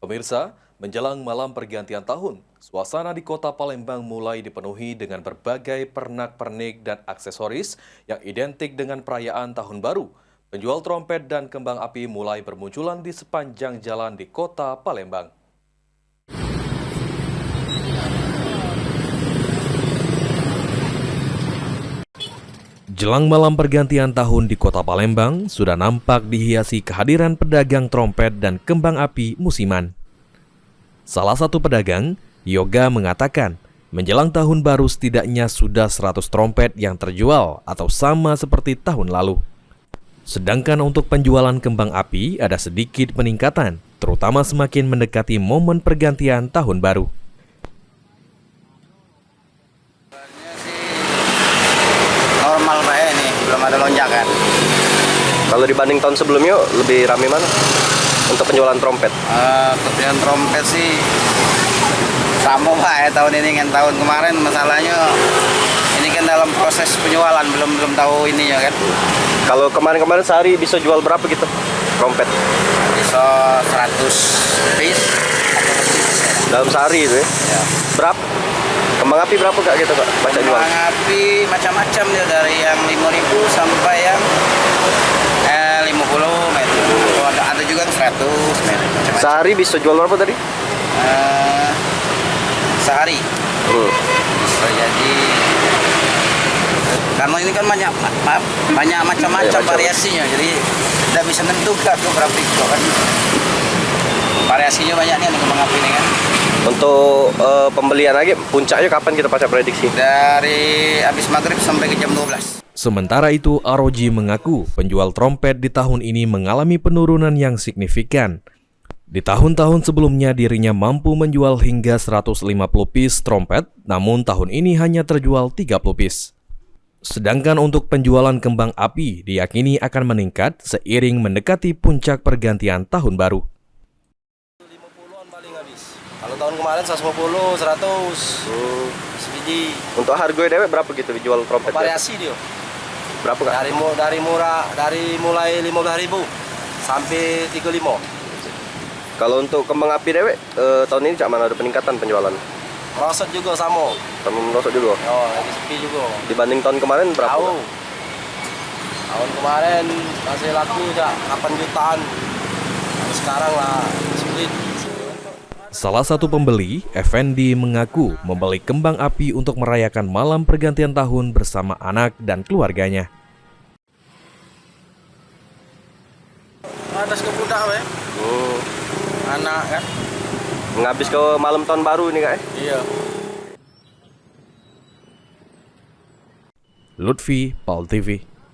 Pemirsa, menjelang malam pergantian tahun, suasana di kota Palembang mulai dipenuhi dengan berbagai pernak-pernik dan aksesoris yang identik dengan perayaan Tahun Baru. Penjual trompet dan kembang api mulai bermunculan di sepanjang jalan di kota Palembang. Jelang malam pergantian tahun di kota Palembang, sudah nampak dihiasi kehadiran pedagang trompet dan kembang api musiman. Salah satu pedagang, Yoga, mengatakan, menjelang tahun baru setidaknya sudah 100 trompet yang terjual atau sama seperti tahun lalu. Sedangkan untuk penjualan kembang api ada sedikit peningkatan, terutama semakin mendekati momen pergantian tahun baru. Normal Pak ya, ini belum ada lonjakan. Kalau dibanding tahun sebelumnya lebih ramai mana untuk penjualan trompet? Penjualan trompet sih sama Pak ya tahun ini kan tahun kemarin. Masalahnya ini kan dalam proses penjualan belum tahu ininya kan. Kalau kemarin sehari bisa jual berapa gitu trompet? Bisa 100 piece Dalam sehari itu ya? ya. Berapa? Kembang api berapa kak gitu kak? Baca jual? Kembang api macam-macam dia, dari yang 5.000 sampai yang 50 meter. Ada juga 100 meter. Macam-macam. Sehari bisa jual berapa tadi? Sehari bisa jadi, karena ini kan banyak macam-macam variasinya, jadi tidak bisa menentukan berapa itu kan. Variasinya banyak nih kembang api ini kan. Untuk pembelian lagi, puncaknya kapan kita pasang prediksi? Dari habis maghrib sampai ke jam 12. Sementara itu, Aroji mengaku penjual trompet di tahun ini mengalami penurunan yang signifikan. Di tahun-tahun sebelumnya dirinya mampu menjual hingga 150 piece trompet, namun tahun ini hanya terjual 30 piece. Sedangkan untuk penjualan kembang api diyakini akan meningkat seiring mendekati puncak pergantian tahun baru. 50-an paling habis. Kalau tahun kemarin 150, 100 sebiji. Untuk harga dewek berapa gitu dijual trompet? Variasi dia. Berapa kak? Dari murah, dari mulai 15.000 sampai 35. Kalau untuk kembang api dewek, tahun ini cak mana ada peningkatan penjualan? Merosot juga sama. Sama merosot juga? Oh, lagi sepi juga. Dibanding tahun kemarin berapa? Tahu. Tahun kemarin masih laku ya 8 jutaan. Sekarang lah sulit. Salah satu pembeli, Effendi, mengaku membeli kembang api untuk merayakan malam pergantian tahun bersama anak dan keluarganya. Atas ke budak ya. Anak kan. Ngabis ke malam tahun baru ini kak? Iya. Lutfi, Paul TV.